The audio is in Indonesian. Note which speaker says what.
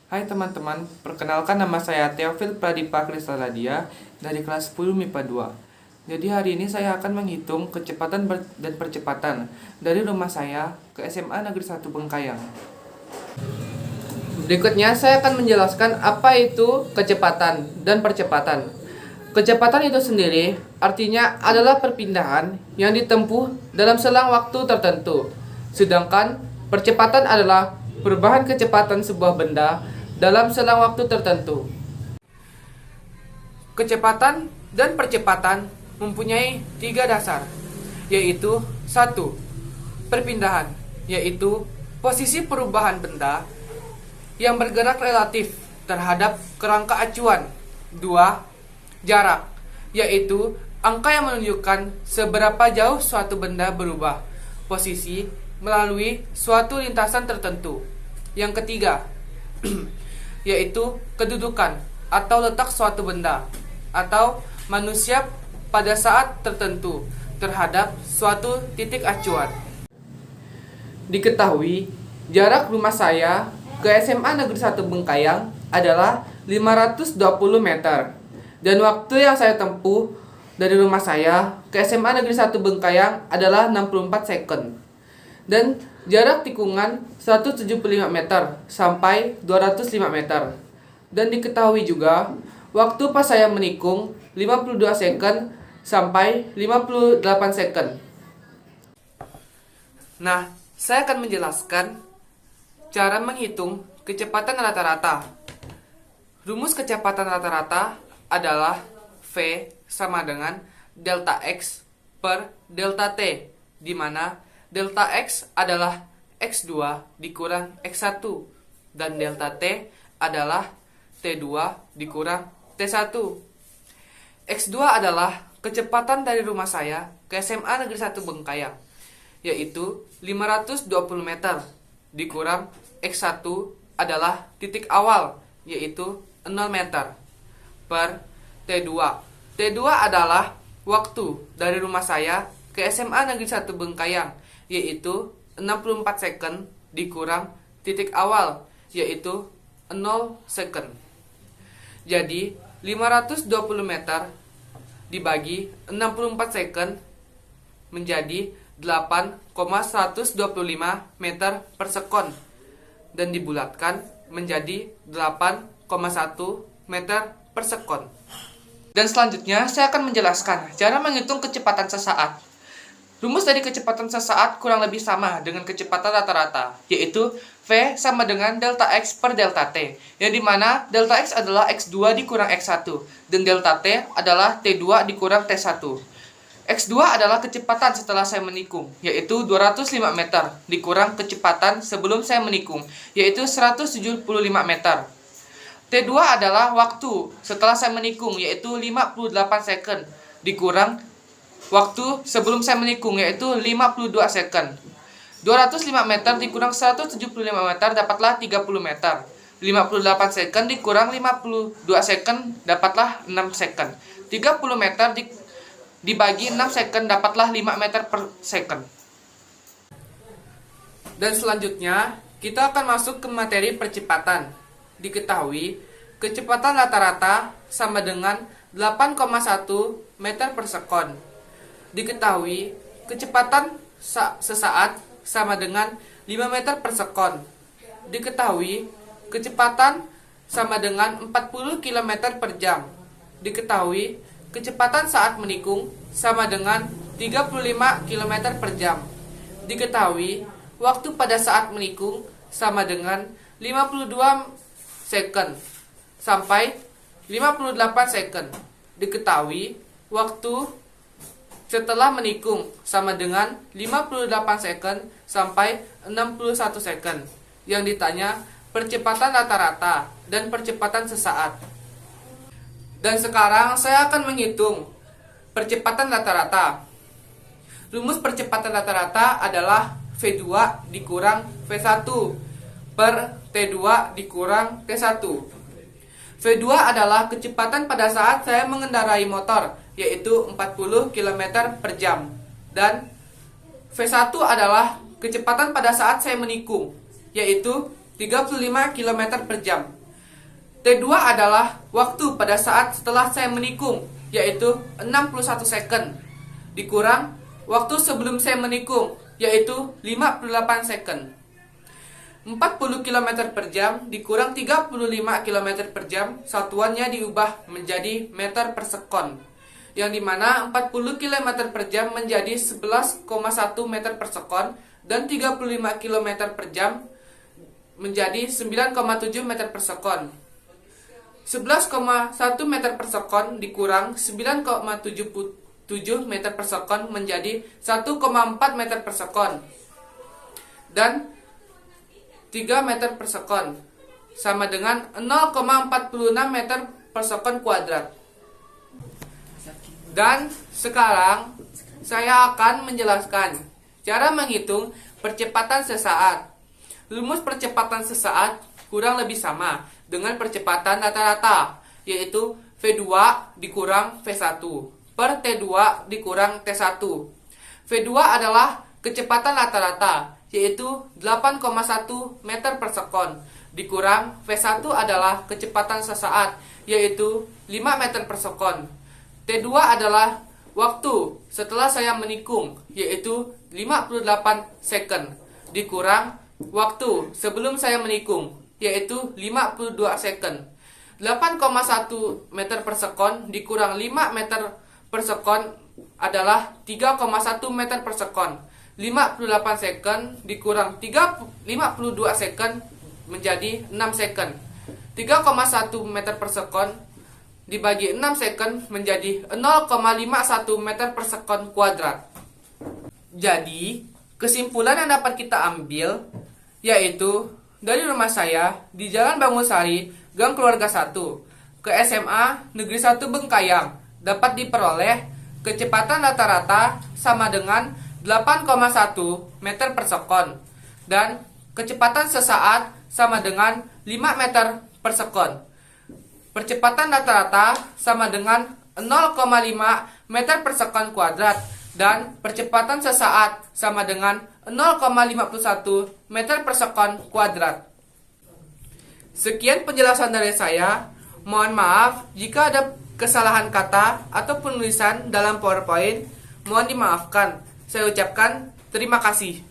Speaker 1: Hai teman-teman, perkenalkan nama saya Teofil Pradipa Kristaladia dari kelas 10 MIPA 2. Jadi hari ini saya akan menghitung kecepatan dan percepatan dari rumah saya ke SMA Negeri 1 Bengkayang. Berikutnya saya akan menjelaskan apa itu kecepatan dan percepatan. Kecepatan itu sendiri artinya adalah perpindahan yang ditempuh dalam selang waktu tertentu. Sedangkan percepatan adalah perubahan kecepatan sebuah benda dalam selang waktu tertentu. Kecepatan dan percepatan mempunyai 3 dasar, yaitu 1. Perpindahan, yaitu posisi perubahan benda yang bergerak relatif terhadap kerangka acuan. 2. Jarak, yaitu angka yang menunjukkan seberapa jauh suatu benda berubah posisi melalui suatu lintasan tertentu. Yang ketiga, yaitu kedudukan atau letak suatu benda atau manusia pada saat tertentu terhadap suatu titik acuan. Diketahui, jarak rumah saya ke SMA Negeri 1 Bengkayang adalah 520 meter. Dan waktu yang saya tempuh dari rumah saya ke SMA Negeri 1 Bengkayang adalah 64 second. Dan jarak tikungan 175 meter sampai 205 meter. Dan diketahui juga, waktu pas saya menikung 52 second sampai 58 second. Nah, saya akan menjelaskan cara menghitung kecepatan rata-rata. Rumus kecepatan rata-rata adalah V sama dengan delta X per delta T, di mana delta X adalah X2 dikurang X1 dan delta T adalah T2 dikurang T1. X2 adalah kecepatan dari rumah saya ke SMA Negeri 1 Bengkayang, yaitu 520 meter dikurang X1 adalah titik awal, yaitu 0 meter per T2. T2 adalah waktu dari rumah saya ke SMA Negeri 1 Bengkayang, yaitu 64 second dikurang titik awal, yaitu 0 second. Jadi 520 meter dibagi 64 second menjadi 8,125 meter per sekon dan dibulatkan menjadi 8,1 meter per sekon. Dan selanjutnya saya akan menjelaskan cara menghitung kecepatan sesaat. Rumus dari kecepatan sesaat kurang lebih sama dengan kecepatan rata-rata, yaitu V sama dengan delta X per delta T, yang dimana delta X adalah X2 dikurang X1, dan delta T adalah T2 dikurang T1. X2 adalah kecepatan setelah saya menikung, yaitu 205 meter, dikurang kecepatan sebelum saya menikung, yaitu 175 meter. T2 adalah waktu setelah saya menikung, yaitu 58 second, dikurang waktu sebelum saya menikung, yaitu 52 second. 205 meter dikurang 175 meter dapatlah 30 meter. 58 second dikurang 52 second dapatlah 6 second. 30 meter dibagi 6 second dapatlah 5 meter per second. Dan selanjutnya kita akan masuk ke materi percepatan. Diketahui kecepatan rata-rata sama dengan 8,1 meter per sekon. Diketahui kecepatan sesaat sama dengan 5 meter per sekon. Diketahui kecepatan sama dengan 40 km per jam. Diketahui kecepatan saat menikung sama dengan 35 km per jam. Diketahui waktu pada saat menikung sama dengan 52 second sampai 58 second. Diketahui waktu setelah menikung sama dengan 58 second sampai 61 second. Yang ditanya percepatan rata-rata dan percepatan sesaat. Dan sekarang saya akan menghitung percepatan rata-rata. Rumus percepatan rata-rata adalah V2 dikurang V1 per T2 dikurang T1. V2 adalah kecepatan pada saat saya mengendarai motor, yaitu 40 km per jam. Dan V1 adalah kecepatan pada saat saya menikung, yaitu 35 km per jam. T2 adalah waktu pada saat setelah saya menikung, yaitu 61 second, dikurang waktu sebelum saya menikung, yaitu 58 second. 40 km per jam dikurang 35 km per jam, satuannya diubah menjadi meter per sekon, yang dimana 40 km per jam menjadi 11,1 meter per sekon, dan 35 km per jam menjadi 9,7 meter per sekon. 11,1 meter per sekon dikurang 9,77 meter per sekon menjadi 1,4 meter per sekon, dan 3 meter per sekon sama dengan 0,46 meter per sekon kuadrat. Dan sekarang saya akan menjelaskan cara menghitung percepatan sesaat. Rumus percepatan sesaat kurang lebih sama dengan percepatan rata-rata, yaitu V2 dikurang V1 per T2 dikurang T1. V2 adalah kecepatan rata-rata, yaitu 8,1 meter per sekon, dikurang V1 adalah kecepatan sesaat, yaitu 5 meter per sekon. T2 adalah waktu setelah saya menikung, yaitu 58 second, dikurang waktu sebelum saya menikung, yaitu 52 second. 8,1 meter per sekon dikurang 5 meter per sekon adalah 3,1 meter per sekon. 58 second dikurang 52 second menjadi 6 second. 3,1 meter per sekon dibagi 6 second menjadi 0,51 meter per sekon kuadrat. Jadi, kesimpulan yang dapat kita ambil yaitu dari rumah saya di Jalan Bangunsari, Gang Keluarga 1 ke SMA Negeri 1 Bengkayang dapat diperoleh kecepatan rata-rata sama dengan 8,1 meter per sekon dan kecepatan sesaat sama dengan 5 meter per sekon. Percepatan rata-rata sama dengan 0,5 meter per sekon kuadrat dan percepatan sesaat sama dengan 0,51 meter per sekon kuadrat. Sekian penjelasan dari saya. Mohon maaf jika ada kesalahan kata atau penulisan dalam PowerPoint. Mohon dimaafkan. Saya ucapkan terima kasih.